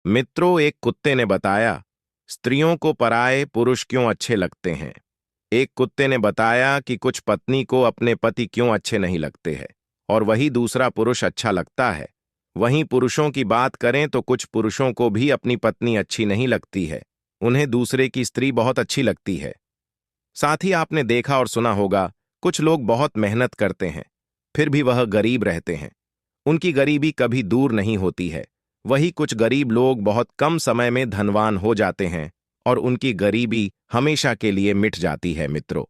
मित्रों, एक कुत्ते ने बताया, स्त्रियों को पराये पुरुष क्यों अच्छे लगते हैं। एक कुत्ते ने बताया कि कुछ पत्नी को अपने पति क्यों अच्छे नहीं लगते हैं और वही दूसरा पुरुष अच्छा लगता है। वहीं पुरुषों की बात करें तो कुछ पुरुषों को भी अपनी पत्नी अच्छी नहीं लगती है, उन्हें दूसरे की स्त्री बहुत अच्छी लगती है। साथ ही आपने देखा और सुना होगा, कुछ लोग बहुत मेहनत करते हैं, फिर भी वह गरीब रहते हैं। उनकी गरीबी कभी दूर नहीं होती है। वही कुछ गरीब लोग बहुत कम समय में धनवान हो जाते हैं और उनकी गरीबी हमेशा के लिए मिट जाती है। मित्रों,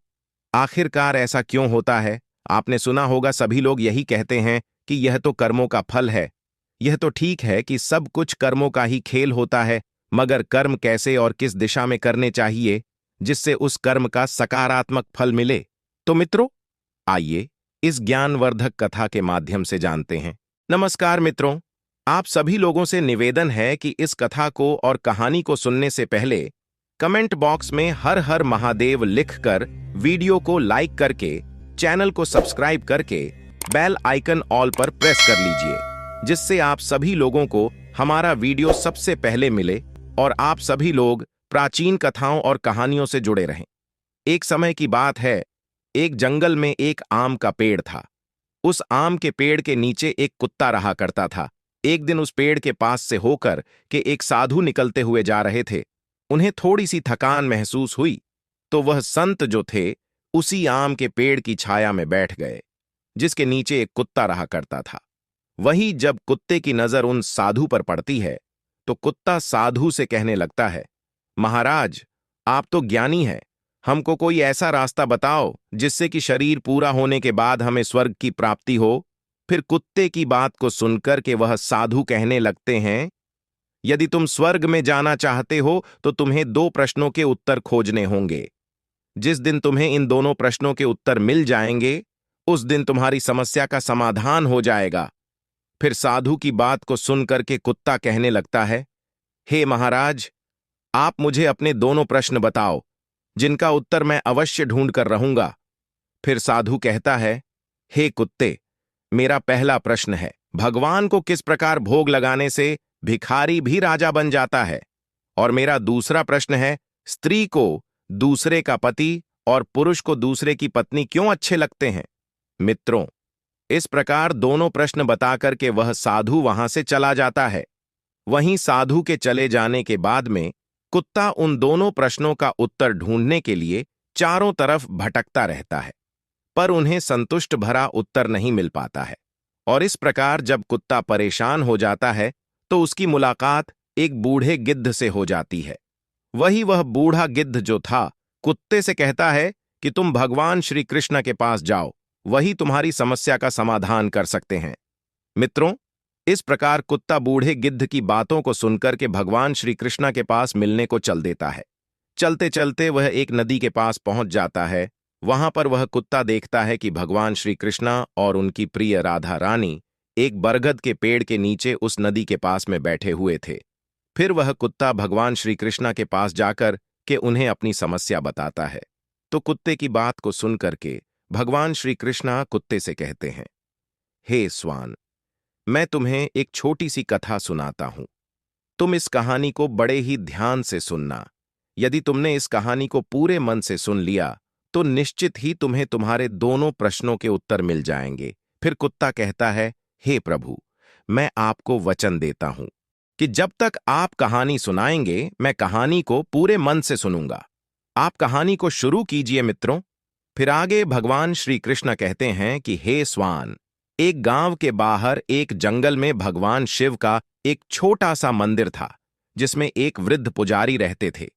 आखिरकार ऐसा क्यों होता है? आपने सुना होगा, सभी लोग यही कहते हैं कि यह तो कर्मों का फल है। यह तो ठीक है कि सब कुछ कर्मों का ही खेल होता है, मगर कर्म कैसे और किस दिशा में करने चाहिए जिससे उस कर्म का सकारात्मक फल मिले? तो मित्रों, आइए इस ज्ञानवर्धक कथा के माध्यम से जानते हैं। नमस्कार मित्रों, आप सभी लोगों से निवेदन है कि इस कथा को और कहानी को सुनने से पहले कमेंट बॉक्स में हर हर महादेव लिखकर वीडियो को लाइक करके, चैनल को सब्सक्राइब करके बेल आइकन ऑल पर प्रेस कर लीजिए, जिससे आप सभी लोगों को हमारा वीडियो सबसे पहले मिले और आप सभी लोग प्राचीन कथाओं और कहानियों से जुड़े रहें। एक समय की बात है, एक जंगल में एक आम का पेड़ था। उस आम के पेड़ के नीचे एक कुत्ता रहा करता था। एक दिन उस पेड़ के पास से होकर के एक साधु निकलते हुए जा रहे थे। उन्हें थोड़ी सी थकान महसूस हुई, तो वह संत जो थे उसी आम के पेड़ की छाया में बैठ गए, जिसके नीचे एक कुत्ता रहा करता था। वही जब कुत्ते की नजर उन साधु पर पड़ती है, तो कुत्ता साधु से कहने लगता है, महाराज, आप तो ज्ञानी हैं, हमको कोई ऐसा रास्ता बताओ जिससे कि शरीर पूरा होने के बाद हमें स्वर्ग की प्राप्ति हो। फिर कुत्ते की बात को सुनकर के वह साधु कहने लगते हैं, यदि तुम स्वर्ग में जाना चाहते हो तो तुम्हें दो प्रश्नों के उत्तर खोजने होंगे। जिस दिन तुम्हें इन दोनों प्रश्नों के उत्तर मिल जाएंगे, उस दिन तुम्हारी समस्या का समाधान हो जाएगा। फिर साधु की बात को सुनकर के कुत्ता कहने लगता है, हे महाराज, आप मुझे अपने दोनों प्रश्न बताओ, जिनका उत्तर मैं अवश्य ढूंढ कर रहूंगा। फिर साधु कहता है, हे कुत्ते, मेरा पहला प्रश्न है, भगवान को किस प्रकार भोग लगाने से भिखारी भी राजा बन जाता है? और मेरा दूसरा प्रश्न है, स्त्री को दूसरे का पति और पुरुष को दूसरे की पत्नी क्यों अच्छे लगते हैं? मित्रों, इस प्रकार दोनों प्रश्न बताकर के वह साधु वहां से चला जाता है। वहीं साधु के चले जाने के बाद में कुत्ता उन दोनों प्रश्नों का उत्तर ढूंढने के लिए चारों तरफ भटकता रहता है, पर उन्हें संतुष्ट भरा उत्तर नहीं मिल पाता है। और इस प्रकार जब कुत्ता परेशान हो जाता है, तो उसकी मुलाकात एक बूढ़े गिद्ध से हो जाती है। वह बूढ़ा गिद्ध जो था, कुत्ते से कहता है कि तुम भगवान श्री कृष्ण के पास जाओ, वही तुम्हारी समस्या का समाधान कर सकते हैं। मित्रों, इस प्रकार कुत्ता बूढ़े गिद्ध की बातों को सुनकर के भगवान श्री कृष्ण के पास मिलने को चल देता है। चलते चलते वह एक नदी के पास पहुंच जाता है। वहां पर वह कुत्ता देखता है कि भगवान श्री कृष्ण और उनकी प्रिय राधा रानी एक बरगद के पेड़ के नीचे उस नदी के पास में बैठे हुए थे। फिर वह कुत्ता भगवान श्री कृष्ण के पास जाकर के उन्हें अपनी समस्या बताता है। तो कुत्ते की बात को सुनकर के भगवान श्री कृष्ण कुत्ते से कहते हैं, हे स्वान, मैं तुम्हें एक छोटी सी कथा सुनाता हूं। तुम इस कहानी को बड़े ही ध्यान से सुनना। यदि तुमने इस कहानी को पूरे मन से सुन लिया, तो निश्चित ही तुम्हें तुम्हारे दोनों प्रश्नों के उत्तर मिल जाएंगे। फिर कुत्ता कहता है, हे प्रभु, मैं आपको वचन देता हूं कि जब तक आप कहानी सुनाएंगे, मैं कहानी को पूरे मन से सुनूंगा। आप कहानी को शुरू कीजिए मित्रों। फिर आगे भगवान श्री कृष्ण कहते हैं कि हे स्वान, एक गांव के बाहर एक जंगल में भगवान शिव का एक छोटा सा मंदिर था, जिसमें एक वृद्ध पुजारी रहते थे।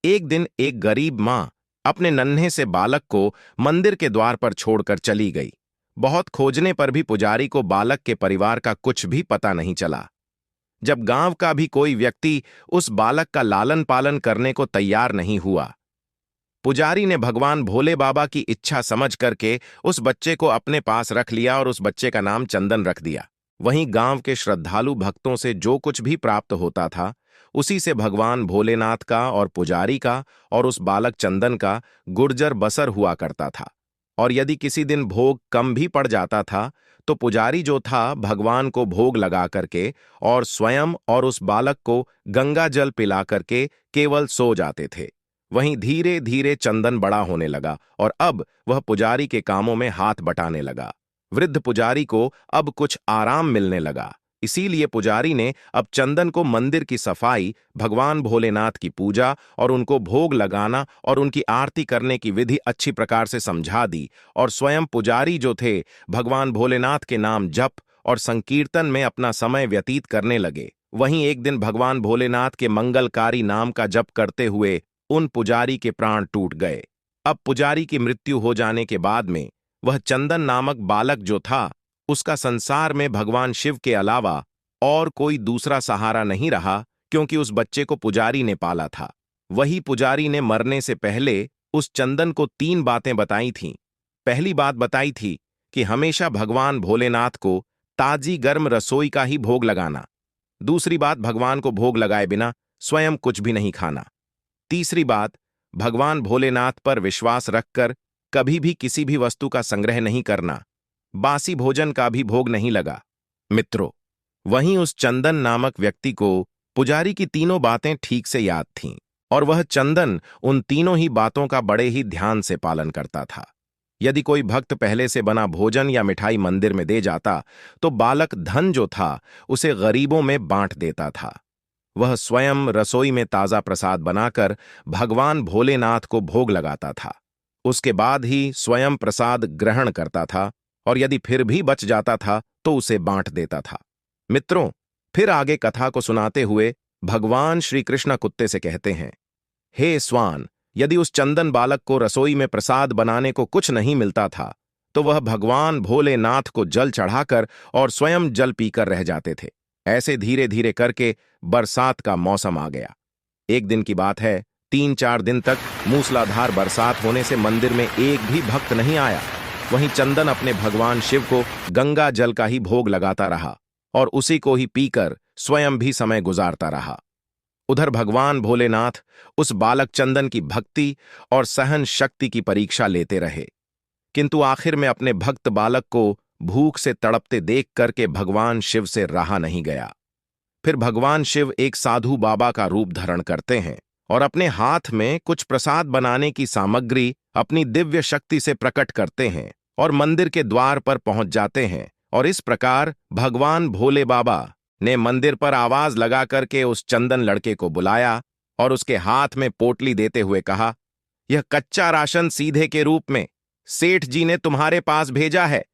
एक दिन एक गरीब मां अपने नन्हे से बालक को मंदिर के द्वार पर छोड़कर चली गई। बहुत खोजने पर भी पुजारी को बालक के परिवार का कुछ भी पता नहीं चला। जब गांव का भी कोई व्यक्ति उस बालक का लालन पालन करने को तैयार नहीं हुआ, पुजारी ने भगवान भोले बाबा की इच्छा समझ करके उस बच्चे को अपने पास रख लिया और उस बच्चे का नाम चंदन रख दिया। वहीं गांव के श्रद्धालु भक्तों से जो कुछ भी प्राप्त होता था, उसी से भगवान भोलेनाथ का और पुजारी का और उस बालक चंदन का गुर्जर बसर हुआ करता था। और यदि किसी दिन भोग कम भी पड़ जाता था तो पुजारी जो था भगवान को भोग लगा करके और स्वयं और उस बालक को गंगा जल पिला करके केवल सो जाते थे। वहीं धीरे धीरे चंदन बड़ा होने लगा और अब वह पुजारी के कामों में हाथ बटाने लगा। वृद्ध पुजारी को अब कुछ आराम मिलने लगा। इसीलिए पुजारी ने अब चंदन को मंदिर की सफाई, भगवान भोलेनाथ की पूजा और उनको भोग लगाना और उनकी आरती करने की विधि अच्छी प्रकार से समझा दी। और स्वयं पुजारी जो थे भगवान भोलेनाथ के नाम जप और संकीर्तन में अपना समय व्यतीत करने लगे। वहीं एक दिन भगवान भोलेनाथ के मंगलकारी नाम का जप करते हुए उन पुजारी के प्राण टूट गए। अब पुजारी की मृत्यु हो जाने के बाद में वह चंदन नामक बालक जो था, उसका संसार में भगवान शिव के अलावा और कोई दूसरा सहारा नहीं रहा, क्योंकि उस बच्चे को पुजारी ने पाला था। वही पुजारी ने मरने से पहले उस चंदन को 3 बातें बताई थीं। पहली बात बताई थी कि हमेशा भगवान भोलेनाथ को ताजी गर्म रसोई का ही भोग लगाना। दूसरी बात, भगवान को भोग लगाए बिना स्वयं कुछ भी नहीं खाना। तीसरी बात, भगवान भोलेनाथ पर विश्वास रखकर कभी भी किसी भी वस्तु का संग्रह नहीं करना। बासी भोजन का भी भोग नहीं लगा। मित्रों, वहीं उस चंदन नामक व्यक्ति को पुजारी की तीनों बातें ठीक से याद थीं और वह चंदन उन तीनों ही बातों का बड़े ही ध्यान से पालन करता था। यदि कोई भक्त पहले से बना भोजन या मिठाई मंदिर में दे जाता तो बालक धन जो था उसे गरीबों में बांट देता था। वह स्वयं रसोई में ताजा प्रसाद बनाकर भगवान भोलेनाथ को भोग लगाता था। उसके बाद ही स्वयं प्रसाद ग्रहण करता था और यदि फिर भी बच जाता था तो उसे बांट देता था। मित्रों, फिर आगे कथा को सुनाते हुए भगवान श्री कृष्ण कुत्ते से कहते हैं, हे स्वान, यदि उस चंदन बालक को रसोई में प्रसाद बनाने को कुछ नहीं मिलता था तो वह भगवान भोलेनाथ को जल चढ़ाकर और स्वयं जल पीकर रह जाते थे। ऐसे धीरे धीरे करके बरसात का मौसम आ गया। एक दिन की बात है, 3-4 दिन तक मूसलाधार बरसात होने से मंदिर में एक भी भक्त नहीं आया। वहीं चंदन अपने भगवान शिव को गंगा जल का ही भोग लगाता रहा और उसी को ही पीकर स्वयं भी समय गुजारता रहा। उधर भगवान भोलेनाथ उस बालक चंदन की भक्ति और सहन शक्ति की परीक्षा लेते रहे, किंतु आखिर में अपने भक्त बालक को भूख से तड़पते देख करके भगवान शिव से रहा नहीं गया। फिर भगवान शिव एक साधु बाबा का रूप धारण करते हैं और अपने हाथ में कुछ प्रसाद बनाने की सामग्री अपनी दिव्य शक्ति से प्रकट करते हैं और मंदिर के द्वार पर पहुंच जाते हैं। और इस प्रकार भगवान भोले बाबा ने मंदिर पर आवाज लगा करके उस चंदन लड़के को बुलाया और उसके हाथ में पोटली देते हुए कहा, यह कच्चा राशन सीधे के रूप में सेठ जी ने तुम्हारे पास भेजा है।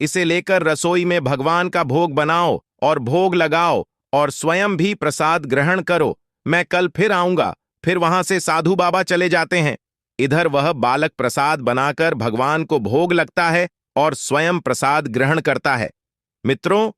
इसे लेकर रसोई में भगवान का भोग बनाओ और भोग लगाओ और स्वयं भी प्रसाद ग्रहण करो। मैं कल फिर आऊंगा। फिर वहां से साधु बाबा चले जाते हैं। इधर वह बालक प्रसाद बनाकर भगवान को भोग लगता है और स्वयं प्रसाद ग्रहण करता है। मित्रों,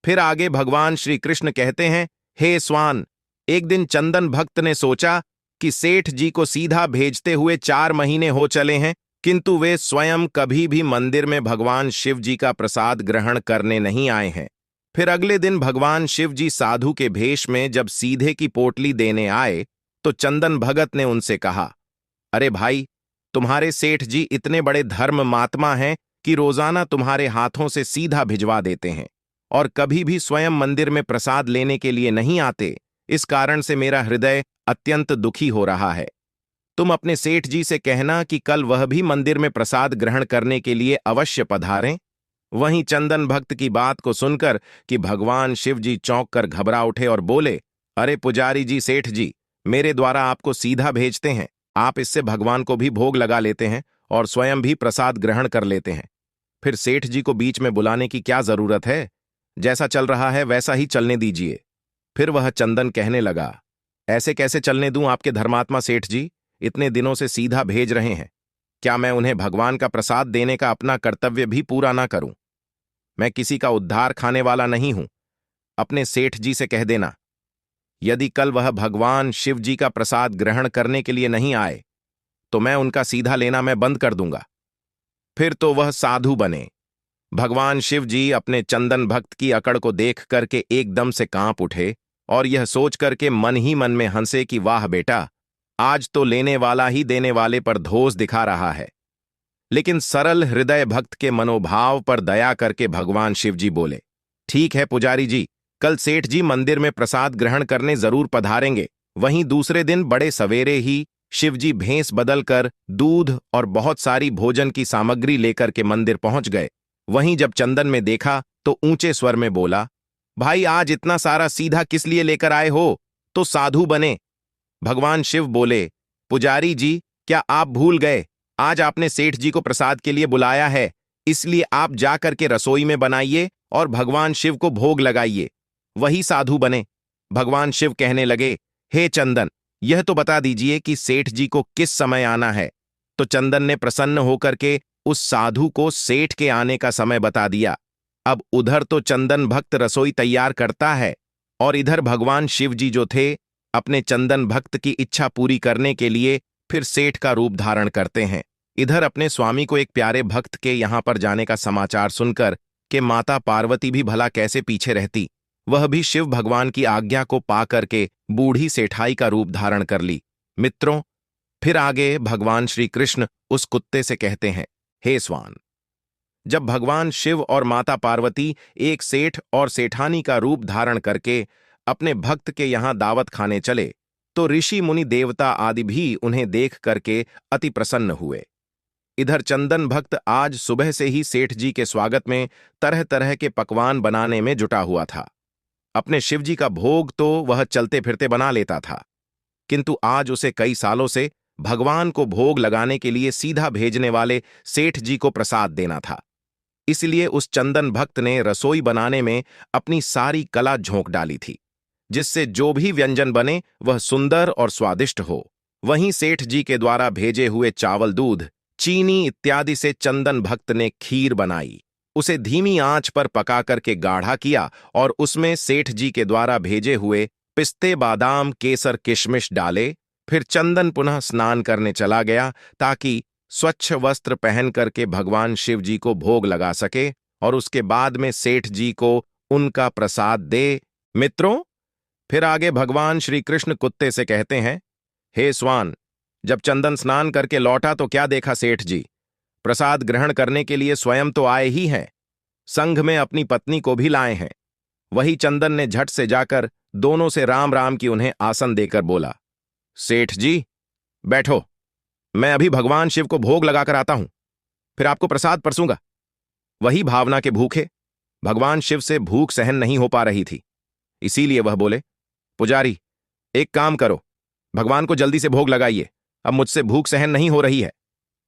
फिर आगे भगवान श्री कृष्ण कहते हैं, हे स्वान, एक दिन चंदन भक्त ने सोचा कि सेठ जी को सीधा भेजते हुए 4 महीने हो चले हैं, किंतु वे स्वयं कभी भी मंदिर में भगवान शिव जी का प्रसाद ग्रहण करने नहीं आए हैं। फिर अगले दिन भगवान शिव जी साधु के भेष में जब सीधे की पोटली देने आए तो चंदन भगत ने उनसे कहा, अरे भाई, तुम्हारे सेठ जी इतने बड़े धर्म महात्मा हैं कि रोजाना तुम्हारे हाथों से सीधा भिजवा देते हैं और कभी भी स्वयं मंदिर में प्रसाद लेने के लिए नहीं आते। इस कारण से मेरा हृदय अत्यंत दुखी हो रहा है। तुम अपने सेठ जी से कहना कि कल वह भी मंदिर में प्रसाद ग्रहण करने के लिए अवश्य पधारें। वहीं चंदन भक्त की बात को सुनकर कि भगवान शिव जी चौंक कर घबरा उठे और बोले, अरे पुजारी जी, सेठ जी मेरे द्वारा आपको सीधा भेजते हैं। आप इससे भगवान को भी भोग लगा लेते हैं और स्वयं भी प्रसाद ग्रहण कर लेते हैं। फिर सेठ जी को बीच में बुलाने की क्या जरूरत है? जैसा चल रहा है वैसा ही चलने दीजिए। फिर वह चंदन कहने लगा, ऐसे कैसे चलने दूं आपके धर्मात्मा सेठ जी? इतने दिनों से सीधा भेज रहे हैं। क्या मैं उन्हें भगवान का प्रसाद देने का अपना कर्तव्य भी पूरा ना करूं? मैं किसी का उद्धार खाने वाला नहीं हूं। अपने सेठ जी से कह देना, यदि कल वह भगवान शिव जी का प्रसाद ग्रहण करने के लिए नहीं आए तो मैं उनका सीधा लेना मैं बंद कर दूंगा। फिर तो वह साधु बने। भगवान शिव जी अपने चंदन भक्त की अकड़ को देख करके एकदम से कांप उठे और यह सोच करके मन ही मन में हंसे कि वाह बेटा, आज तो लेने वाला ही देने वाले पर धोस दिखा रहा है। लेकिन सरल हृदय भक्त के मनोभाव पर दया करके भगवान शिव जी बोले, ठीक है पुजारी जी, कल सेठ जी मंदिर में प्रसाद ग्रहण करने जरूर पधारेंगे। वहीं दूसरे दिन बड़े सवेरे ही शिवजी भेष बदलकर दूध और बहुत सारी भोजन की सामग्री लेकर के मंदिर पहुंच गए। वहीं जब चंदन में देखा तो ऊंचे स्वर में बोला, भाई आज इतना सारा सीधा किस लिए लेकर आए हो? तो साधु बने। भगवान शिव बोले, पुजारी जी, क्या आप भूल गए? आज आपने सेठ जी को प्रसाद के लिए बुलाया है, इसलिए आप जाकर के रसोई में बनाइए और भगवान शिव को भोग लगाइए। वही साधु बने। भगवान शिव कहने लगे, हे चंदन, यह तो बता दीजिए कि सेठ जी को किस समय आना है। तो चंदन ने प्रसन्न होकर के उस साधु को सेठ के आने का समय बता दिया। अब उधर तो चंदन भक्त रसोई तैयार करता है और इधर भगवान शिव जी जो थे अपने चंदन भक्त की इच्छा पूरी करने के लिए फिर सेठ का रूप धारण करते हैं। इधर अपने स्वामी को एक प्यारे भक्त के यहां पर जाने का समाचार सुनकर कि माता पार्वती भी भला कैसे पीछे रहती, वह भी शिव भगवान की आज्ञा को पा करके बूढ़ी सेठाई का रूप धारण कर ली। मित्रों, फिर आगे भगवान श्री कृष्ण उस कुत्ते से कहते हैं, हे स्वान, जब भगवान शिव और माता पार्वती एक सेठ और सेठानी का रूप धारण करके अपने भक्त के यहां दावत खाने चले तो ऋषि मुनि देवता आदि भी उन्हें देख करके अति प्रसन्न हुए। इधर चंदन भक्त आज सुबह से ही सेठ जी के स्वागत में तरह तरह के पकवान बनाने में जुटा हुआ था। अपने शिवजी का भोग तो वह चलते फिरते बना लेता था, किंतु आज उसे कई सालों से भगवान को भोग लगाने के लिए सीधा भेजने वाले सेठ जी को प्रसाद देना था। इसलिए उस चंदन भक्त ने रसोई बनाने में अपनी सारी कला झोंक डाली थी, जिससे जो भी व्यंजन बने वह सुंदर और स्वादिष्ट हो। वहीं सेठ जी के द्वारा भेजे हुए चावल, दूध, चीनी इत्यादि से चंदन भक्त ने खीर बनाई। उसे धीमी आंच पर पका करके गाढ़ा किया और उसमें सेठ जी के द्वारा भेजे हुए पिस्ते, बादाम, केसर, किशमिश डाले। फिर चंदन पुनः स्नान करने चला गया ताकि स्वच्छ वस्त्र पहन करके भगवान शिव जी को भोग लगा सके और उसके बाद में सेठ जी को उनका प्रसाद दे। मित्रों, फिर आगे भगवान श्री कृष्ण कुत्ते से कहते हैं, हे स्वान, जब चंदन स्नान करके लौटा तो क्या देखा सेठ जी? प्रसाद ग्रहण करने के लिए स्वयं तो आए ही हैं, संघ में अपनी पत्नी को भी लाए हैं। वही चंदन ने झट से जाकर दोनों से राम राम की उन्हें आसन देकर बोला, सेठ जी बैठो, मैं अभी भगवान शिव को भोग लगाकर आता हूं, फिर आपको प्रसाद परसूंगा। वही भावना के भूखे भगवान शिव से भूख सहन नहीं हो पा रही थी, इसीलिए वह बोले, पुजारी, एक काम करो, भगवान को जल्दी से भोग लगाइए, अब मुझसे भूख सहन नहीं हो रही है।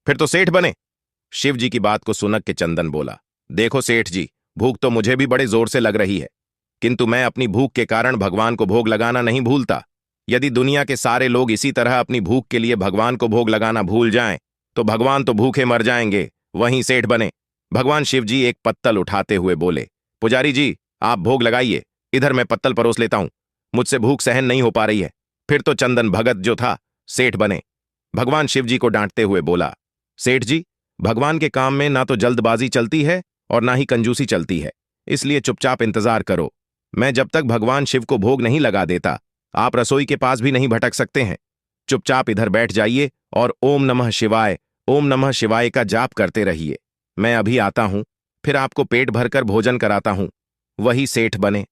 फिर तो सेठ बने। शिव जी की बात को सुनक के चंदन बोला, देखो सेठ जी, भूख तो मुझे भी बड़े जोर से लग रही है, किंतु मैं अपनी भूख के कारण भगवान को भोग लगाना नहीं भूलता। यदि दुनिया के सारे लोग इसी तरह अपनी भूख के लिए भगवान को भोग लगाना भूल जाएं, तो भगवान तो भूखे मर जाएंगे। वहीं सेठ बने। भगवान शिव जी एक पत्तल उठाते हुए बोले, पुजारी जी, आप भोग लगाइए, इधर मैं पत्तल परोस लेता हूं, मुझसे भूख सहन नहीं हो पा रही है। फिर तो चंदन भगत जो था सेठ बने। भगवान शिव जी को डांटते हुए बोला, सेठ जी, भगवान के काम में ना तो जल्दबाजी चलती है और ना ही कंजूसी चलती है, इसलिए चुपचाप इंतजार करो। मैं जब तक भगवान शिव को भोग नहीं लगा देता, आप रसोई के पास भी नहीं भटक सकते हैं। चुपचाप इधर बैठ जाइए और ओम नमः शिवाय, ओम नमः शिवाय का जाप करते रहिए। मैं अभी आता हूं, फिर आपको पेट भरकर भोजन कराता हूं। वही सेठ बने।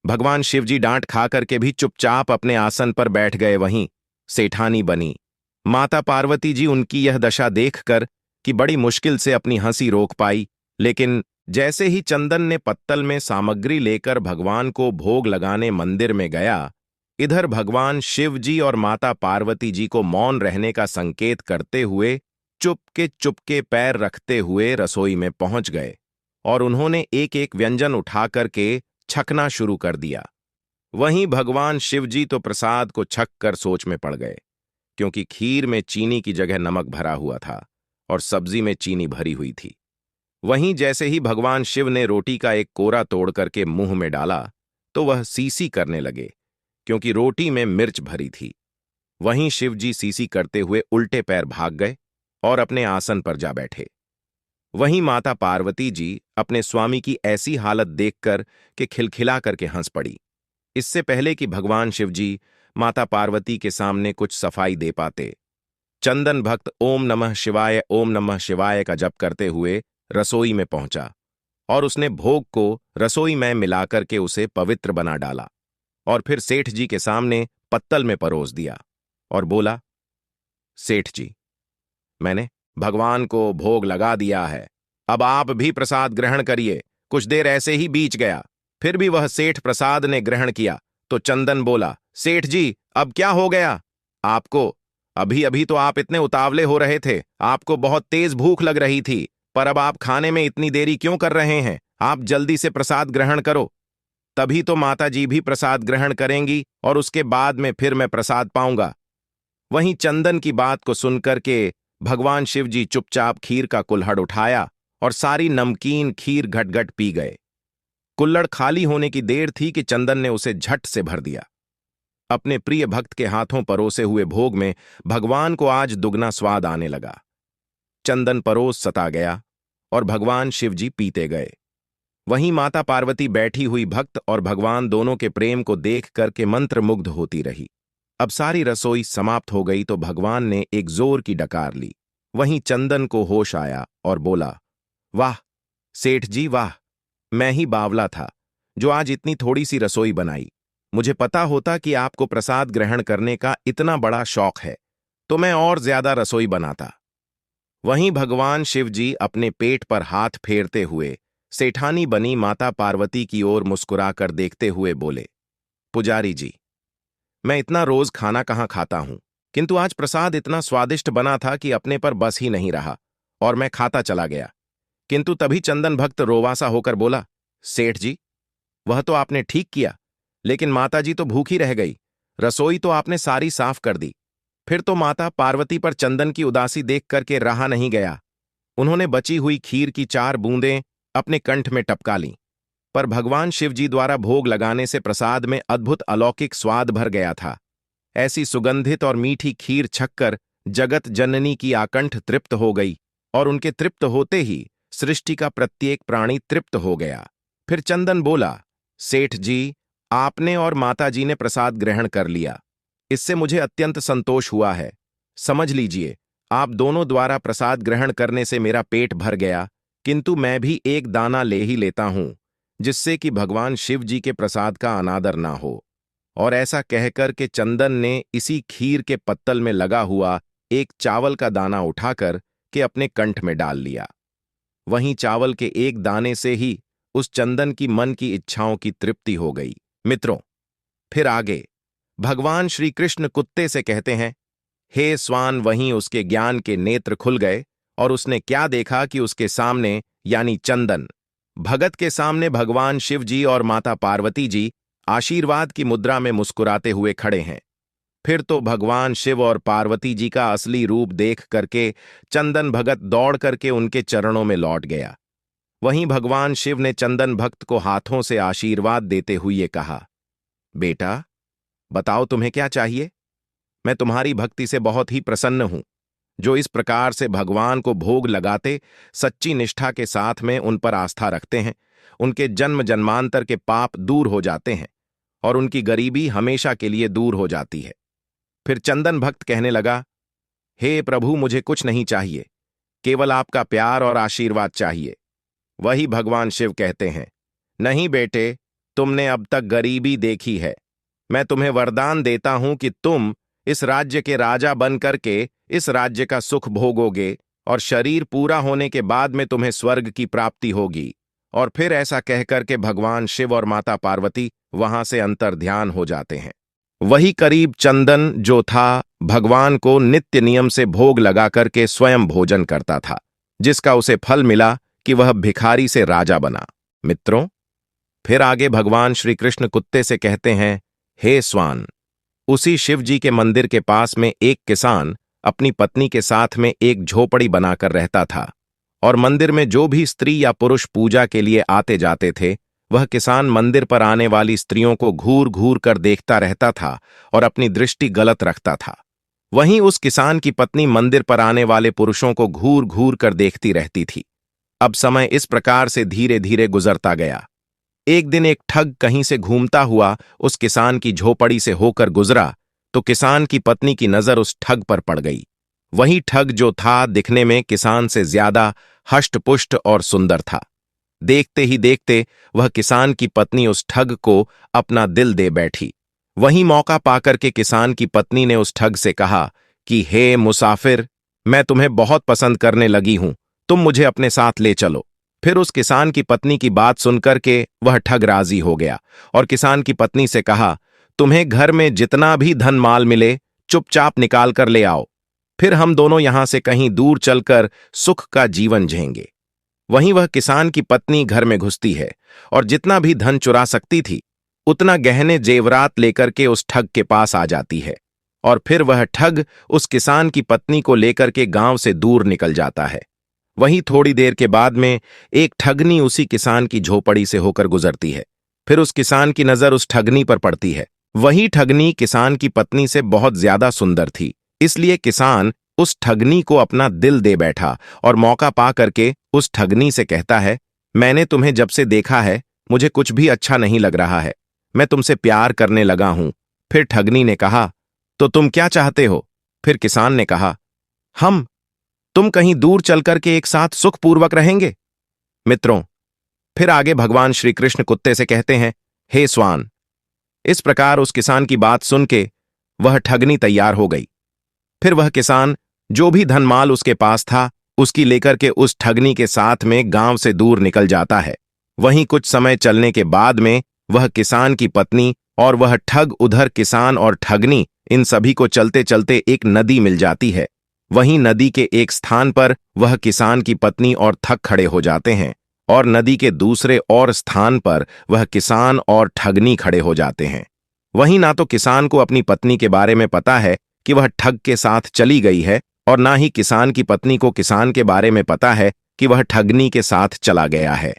भगवान शिव जी डांट खा करके भी चुपचाप अपने आसन पर बैठ गए। वहीं सेठानी बनी। माता पार्वती जी उनकी यह दशा देखकर कि बड़ी मुश्किल से अपनी हंसी रोक पाई, लेकिन जैसे ही चंदन ने पत्तल में सामग्री लेकर भगवान को भोग लगाने मंदिर में गया, इधर भगवान शिव जी और माता पार्वती जी को मौन रहने का संकेत करते हुए चुपके पैर रखते हुए रसोई में पहुंच गए और उन्होंने एक एक व्यंजन उठा करके छकना शुरू कर दिया। वहीं भगवान शिव जी तो प्रसाद को छक कर सोच में पड़ गए, क्योंकि खीर में चीनी की जगह नमक भरा हुआ था और सब्जी में चीनी भरी हुई थी। वहीं जैसे ही भगवान शिव ने रोटी का एक कोरा तोड़ करके मुंह में डाला तो वह सीसी करने लगे, क्योंकि रोटी में मिर्च भरी थी। वहीं शिव जी सीसी करते हुए उल्टे पैर भाग गए और अपने आसन पर जा बैठे। वहीं माता पार्वती जी अपने स्वामी की ऐसी हालत देखकर कि खिलखिला करके हंस पड़ी। इससे पहले कि भगवान शिव जी माता पार्वती के सामने कुछ सफाई दे पाते, चंदन भक्त ओम नमः शिवाय का जप करते हुए रसोई में पहुंचा और उसने भोग को रसोई में मिलाकर के उसे पवित्र बना डाला और फिर सेठ जी के सामने पत्तल में परोस दिया और बोला, सेठ जी, मैंने भगवान को भोग लगा दिया है, अब आप भी प्रसाद ग्रहण करिए। कुछ देर ऐसे ही बीत गया, फिर भी वह सेठ प्रसाद ने ग्रहण किया तो चंदन बोला, सेठ जी, अब क्या हो गया आपको? अभी अभी तो आप इतने उतावले हो रहे थे, आपको बहुत तेज भूख लग रही थी, पर अब आप खाने में इतनी देरी क्यों कर रहे हैं? आप जल्दी से प्रसाद ग्रहण करो, तभी तो माता जी भी प्रसाद ग्रहण करेंगी और उसके बाद में फिर मैं प्रसाद पाऊंगा। वहीं चंदन की बात को सुनकर के भगवान शिव जी चुपचाप खीर का कुल्हड़ उठाया और सारी नमकीन खीर घट-घट पी गए। कुल्हड़ खाली होने की देर थी कि चंदन ने उसे झट से भर दिया। अपने प्रिय भक्त के हाथों परोसे हुए भोग में भगवान को आज दुगना स्वाद आने लगा। चंदन परोस सता गया और भगवान शिव जी पीते गए। वहीं माता पार्वती बैठी हुई भक्त और भगवान दोनों के प्रेम को देख करके मंत्रमुग्ध होती रही। अब सारी रसोई समाप्त हो गई तो भगवान ने एक जोर की डकार ली। वहीं चंदन को होश आया और बोला, वाह सेठ जी वाह, मैं ही बावला था जो आज इतनी थोड़ी सी रसोई बनाई। मुझे पता होता कि आपको प्रसाद ग्रहण करने का इतना बड़ा शौक है तो मैं और ज्यादा रसोई बनाता। वहीं भगवान शिव जी अपने पेट पर हाथ फेरते हुए सेठानी बनी माता पार्वती की ओर मुस्कुराकर देखते हुए बोले, पुजारी जी, मैं इतना रोज खाना कहाँ खाता हूं, किंतु आज प्रसाद इतना स्वादिष्ट बना था कि अपने पर बस ही नहीं रहा और मैं खाता चला गया। किंतु तभी चंदन भक्त रोवासा होकर बोला, सेठ जी, वह तो आपने ठीक किया, लेकिन माताजी तो भूखी रह गई, रसोई तो आपने सारी साफ कर दी। फिर तो माता पार्वती पर चंदन की उदासी देख करके रहा नहीं गया। उन्होंने बची हुई खीर की 4 बूंदें अपने कंठ में टपका लीं, पर भगवान शिव जी द्वारा भोग लगाने से प्रसाद में अद्भुत अलौकिक स्वाद भर गया था। ऐसी सुगंधित और मीठी खीर छककर जगत जननी की आकंठ तृप्त हो गई और उनके तृप्त होते ही सृष्टि का प्रत्येक प्राणी तृप्त हो गया। फिर चंदन बोला, सेठ जी, आपने और माताजी ने प्रसाद ग्रहण कर लिया, इससे मुझे अत्यंत संतोष हुआ है। समझ लीजिए, आप दोनों द्वारा प्रसाद ग्रहण करने से मेरा पेट भर गया, किंतु मैं भी एक दाना ले ही लेता हूं, जिससे कि भगवान शिव जी के प्रसाद का अनादर ना हो। और ऐसा कहकर के चंदन ने इसी खीर के पत्तल में लगा हुआ एक चावल का दाना उठाकर के अपने कंठ में डाल लिया। वहीं चावल के एक दाने से ही उस चंदन की मन की इच्छाओं की तृप्ति हो गई। मित्रों, फिर आगे भगवान श्री कृष्ण कुत्ते से कहते हैं, हे स्वान, वहीं उसके ज्ञान के नेत्र खुल गए और उसने क्या देखा कि उसके सामने यानी चंदन भगत के सामने भगवान शिव जी और माता पार्वती जी आशीर्वाद की मुद्रा में मुस्कुराते हुए खड़े हैं। फिर तो भगवान शिव और पार्वती जी का असली रूप देख करके चंदन भगत दौड़ करके उनके चरणों में लौट गया। वहीं भगवान शिव ने चंदन भक्त को हाथों से आशीर्वाद देते हुए कहा, बेटा, बताओ तुम्हें क्या चाहिए? मैं तुम्हारी भक्ति से बहुत ही प्रसन्न हूं, जो इस प्रकार से भगवान को भोग लगाते सच्ची निष्ठा के साथ में उन पर आस्था रखते हैं, उनके जन्म जन्मांतर के पाप दूर हो जाते हैं और उनकी गरीबी हमेशा के लिए दूर हो जाती है। फिर चंदन भक्त कहने लगा, हे प्रभु, मुझे कुछ नहीं चाहिए, केवल आपका प्यार और आशीर्वाद चाहिए। वही भगवान शिव कहते हैं, नहीं बेटे, तुमने अब तक गरीबी देखी है, मैं तुम्हें वरदान देता हूं कि तुम इस राज्य के राजा बन करके इस राज्य का सुख भोगोगे और शरीर पूरा होने के बाद में तुम्हें स्वर्ग की प्राप्ति होगी। और फिर ऐसा कहकर के भगवान शिव और माता पार्वती वहां से अंतर्ध्यान हो जाते हैं। वही करीब चंदन जो था भगवान को नित्य नियम से भोग लगा करके स्वयं भोजन करता था, जिसका उसे फल मिला कि वह भिखारी से राजा बना। मित्रों, फिर आगे भगवान श्री कृष्ण कुत्ते से कहते हैं, हे स्वान, उसी शिव जी के मंदिर के पास में एक किसान अपनी पत्नी के साथ में एक झोपड़ी बनाकर रहता था और मंदिर में जो भी स्त्री या पुरुष पूजा के लिए आते जाते थे, वह किसान मंदिर पर आने वाली स्त्रियों को घूर घूर कर देखता रहता था और अपनी दृष्टि गलत रखता था। वहीं उस किसान की पत्नी मंदिर पर आने वाले पुरुषों को घूर घूर कर देखती रहती थी। अब समय इस प्रकार से धीरे धीरे गुजरता गया। एक दिन एक ठग कहीं से घूमता हुआ उस किसान की झोपड़ी से होकर गुजरा तो किसान की पत्नी की नजर उस ठग पर पड़ गई। वहीं ठग जो था दिखने में किसान से ज्यादा हष्टपुष्ट और सुंदर था। देखते ही देखते वह किसान की पत्नी उस ठग को अपना दिल दे बैठी। वहीं मौका पाकर के किसान की पत्नी ने उस ठग से कहा कि हे मुसाफिर, मैं तुम्हें बहुत पसंद करने लगी हूं, तुम मुझे अपने साथ ले चलो। फिर उस किसान की पत्नी की बात सुनकर के वह ठग राजी हो गया और किसान की पत्नी से कहा, तुम्हें घर में जितना भी धन माल मिले चुपचाप निकाल कर ले आओ, फिर हम दोनों यहां से कहीं दूर चलकर सुख का जीवन जिएंगे। वहीं वह किसान की पत्नी घर में घुसती है और जितना भी धन चुरा सकती थी उतना गहने जेवरात लेकर के उस ठग के पास आ जाती है और फिर वह ठग उस किसान की पत्नी को लेकर के गांव से दूर निकल जाता है। वहीं थोड़ी देर के बाद में एक ठगनी उसी किसान की झोपड़ी से होकर गुजरती है। फिर उस किसान की नजर उस ठगनी पर पड़ती है। वही ठगनी किसान की पत्नी से बहुत ज्यादा सुंदर थी, इसलिए किसान उस ठगनी को अपना दिल दे बैठा और मौका पा करके उस ठगनी से कहता है, मैंने तुम्हें जब से देखा है मुझे कुछ भी अच्छा नहीं लग रहा है, मैं तुमसे प्यार करने लगा हूं। फिर ठगनी ने कहा, तो तुम क्या चाहते हो? फिर किसान ने कहा, तुम कहीं दूर चलकर के एक साथ सुखपूर्वक रहेंगे। मित्रों, फिर आगे भगवान श्री कृष्ण कुत्ते से कहते हैं, हे स्वान। इस प्रकार उस किसान की बात सुन के वह ठगनी तैयार हो गई। फिर वह किसान जो भी धनमाल उसके पास था उसकी लेकर के उस ठगनी के साथ में गांव से दूर निकल जाता है। वहीं कुछ समय चलने के बाद में वह किसान की पत्नी और वह ठग उधर किसान और ठगनी इन सभी को चलते चलते एक नदी मिल जाती है। वहीं नदी के एक स्थान पर वह किसान की पत्नी और ठग खड़े हो जाते हैं और नदी के दूसरे और स्थान पर वह किसान और ठगनी खड़े हो जाते हैं। वहीं ना तो किसान को अपनी पत्नी के बारे में पता है कि वह ठग के साथ चली गई है और ना ही किसान की पत्नी को किसान के बारे में पता है कि वह ठगनी के साथ चला गया है।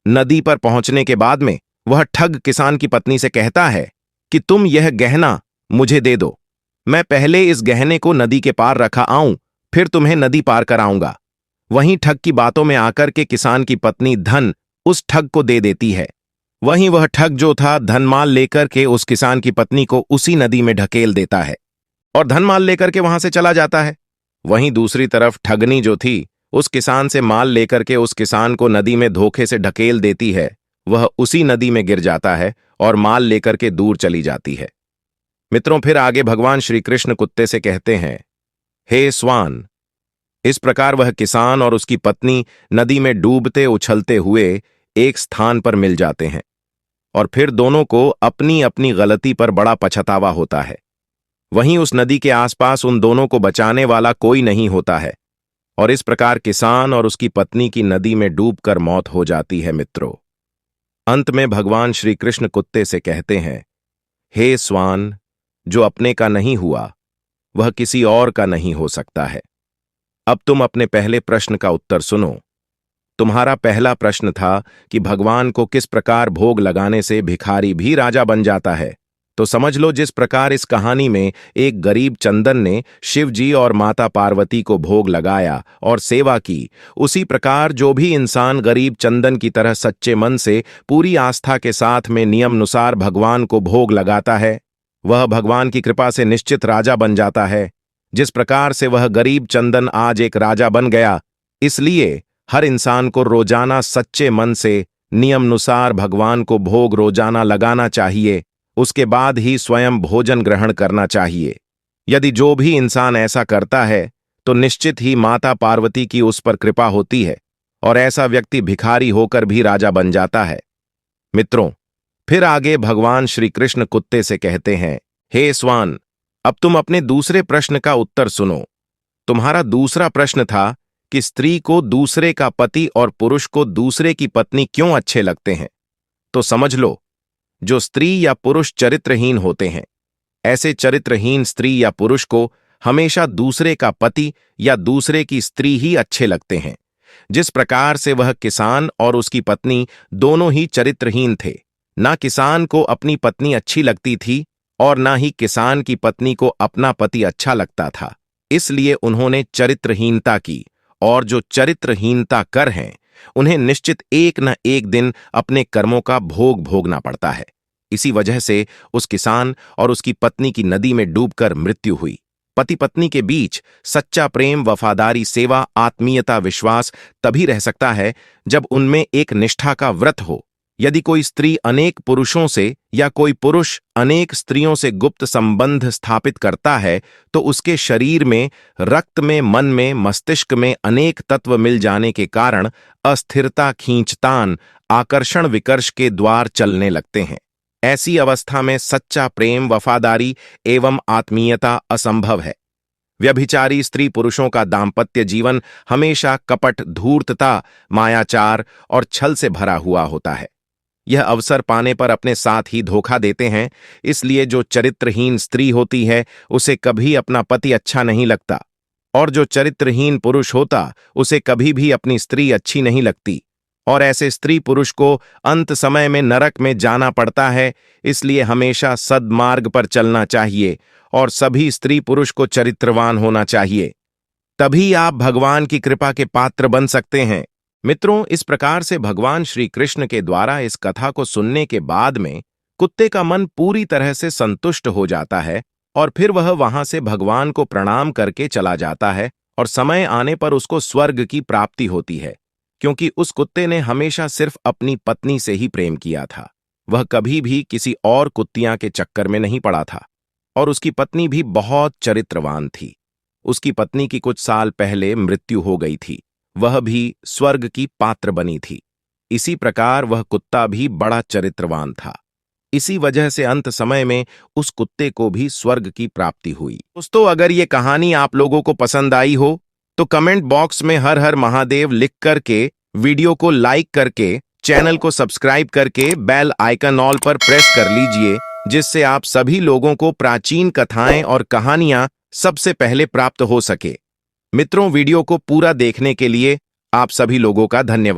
नदी पर पहुंचने के बाद में वह ठग किसान की पत्नी से कहता है कि तुम यह गहना मुझे दे दो, मैं पहले इस गहने को नदी के पार रखा आऊं, फिर तुम्हें नदी पार कराऊंगा। वहीं ठग की बातों में आकर के किसान की पत्नी धन उस ठग को दे देती है। वहीं वह ठग जो था धनमाल लेकर के उस किसान की पत्नी को उसी नदी में ढकेल देता है और धनमाल लेकर के वहां से चला जाता है। वहीं दूसरी तरफ ठगनी जो थी उस किसान से माल लेकर के उस किसान को नदी में धोखे से ढकेल देती है। वह उसी नदी में गिर जाता है और माल लेकर के दूर चली जाती है। मित्रों, फिर आगे भगवान श्री कृष्ण कुत्ते से कहते हैं, हे स्वान। इस प्रकार वह किसान और उसकी पत्नी नदी में डूबते उछलते हुए एक स्थान पर मिल जाते हैं और फिर दोनों को अपनी अपनी गलती पर बड़ा पछतावा होता है। वहीं उस नदी के आसपास उन दोनों को बचाने वाला कोई नहीं होता है और इस प्रकार किसान और उसकी पत्नी की नदी में डूबकर मौत हो जाती है। मित्रों, अंत में भगवान श्री कृष्ण कुत्ते से कहते हैं, हे स्वान, जो अपने का नहीं हुआ वह किसी और का नहीं हो सकता है। अब तुम अपने पहले प्रश्न का उत्तर सुनो। तुम्हारा पहला प्रश्न था कि भगवान को किस प्रकार भोग लगाने से भिखारी भी राजा बन जाता है। तो समझ लो, जिस प्रकार इस कहानी में एक गरीब चंदन ने शिव जी और माता पार्वती को भोग लगाया और सेवा की, उसी प्रकार जो भी इंसान गरीब चंदन की तरह सच्चे मन से पूरी आस्था के साथ में नियमानुसार भगवान को भोग लगाता है, वह भगवान की कृपा से निश्चित राजा बन जाता है। जिस प्रकार से वह गरीब चंदन आज एक राजा बन गया, इसलिए हर इंसान को रोजाना सच्चे मन से नियमानुसार भगवान को भोग रोजाना लगाना चाहिए। उसके बाद ही स्वयं भोजन ग्रहण करना चाहिए। यदि जो भी इंसान ऐसा करता है तो निश्चित ही माता पार्वती की उस पर कृपा होती है और ऐसा व्यक्ति भिखारी होकर भी राजा बन जाता है। मित्रों, फिर आगे भगवान श्री कृष्ण कुत्ते से कहते हैं, हे स्वान, अब तुम अपने दूसरे प्रश्न का उत्तर सुनो। तुम्हारा दूसरा प्रश्न था कि स्त्री को दूसरे का पति और पुरुष को दूसरे की पत्नी क्यों अच्छे लगते हैं। तो समझ लो, जो स्त्री या पुरुष चरित्रहीन होते हैं, ऐसे चरित्रहीन स्त्री या पुरुष को हमेशा दूसरे का पति या दूसरे की स्त्री ही अच्छे लगते हैं। जिस प्रकार से वह किसान और उसकी पत्नी दोनों ही चरित्रहीन थे, ना किसान को अपनी पत्नी अच्छी लगती थी और ना ही किसान की पत्नी को अपना पति अच्छा लगता था। इसलिए उन्होंने चरित्रहीनता की और जो चरित्रहीनता कर हैं उन्हें निश्चित एक न एक दिन अपने कर्मों का भोग भोगना पड़ता है। इसी वजह से उस किसान और उसकी पत्नी की नदी में डूबकर मृत्यु हुई। पति पत्नी के बीच सच्चा प्रेम, वफादारी, सेवा, आत्मीयता, विश्वास तभी रह सकता है जब उनमें एक निष्ठा का व्रत हो। यदि कोई स्त्री अनेक पुरुषों से या कोई पुरुष अनेक स्त्रियों से गुप्त संबंध स्थापित करता है तो उसके शरीर में, रक्त में, मन में, मस्तिष्क में अनेक तत्व मिल जाने के कारण अस्थिरता, खींचतान, आकर्षण, विकर्ष के द्वार चलने लगते हैं। ऐसी अवस्था में सच्चा प्रेम, वफादारी एवं आत्मीयता असंभव है। व्यभिचारी स्त्री पुरुषों का दाम्पत्य जीवन हमेशा कपट, धूर्तता, मायाचार और छल से भरा हुआ होता है। यह अवसर पाने पर अपने साथ ही धोखा देते हैं। इसलिए जो चरित्रहीन स्त्री होती है उसे कभी अपना पति अच्छा नहीं लगता, और जो चरित्रहीन पुरुष होता उसे कभी भी अपनी स्त्री अच्छी नहीं लगती। और ऐसे स्त्री पुरुष को अंत समय में नरक में जाना पड़ता है। इसलिए हमेशा सद्मार्ग पर चलना चाहिए और सभी स्त्री पुरुष को चरित्रवान होना चाहिए। तभी आप भगवान की कृपा के पात्र बन सकते हैं। मित्रों, इस प्रकार से भगवान श्री कृष्ण के द्वारा इस कथा को सुनने के बाद में कुत्ते का मन पूरी तरह से संतुष्ट हो जाता है और फिर वह वहां से भगवान को प्रणाम करके चला जाता है और समय आने पर उसको स्वर्ग की प्राप्ति होती है, क्योंकि उस कुत्ते ने हमेशा सिर्फ अपनी पत्नी से ही प्रेम किया था। वह कभी भी किसी और कुत्तियां के चक्कर में नहीं पड़ा था और उसकी पत्नी भी बहुत चरित्रवान थी। उसकी पत्नी की कुछ साल पहले मृत्यु हो गई थी। वह भी स्वर्ग की पात्र बनी थी। इसी प्रकार वह कुत्ता भी बड़ा चरित्रवान था। इसी वजह से अंत समय में उस कुत्ते को भी स्वर्ग की प्राप्ति हुई। दोस्तों, अगर ये कहानी आप लोगों को पसंद आई हो तो कमेंट बॉक्स में हर हर महादेव लिख करके, वीडियो को लाइक करके, चैनल को सब्सक्राइब करके बेल आइकन ऑल पर प्रेस कर लीजिए, जिससे आप सभी लोगों को प्राचीन कथाएं और कहानियां सबसे पहले प्राप्त हो सके। मित्रों, वीडियो को पूरा देखने के लिए आप सभी लोगों का धन्यवाद।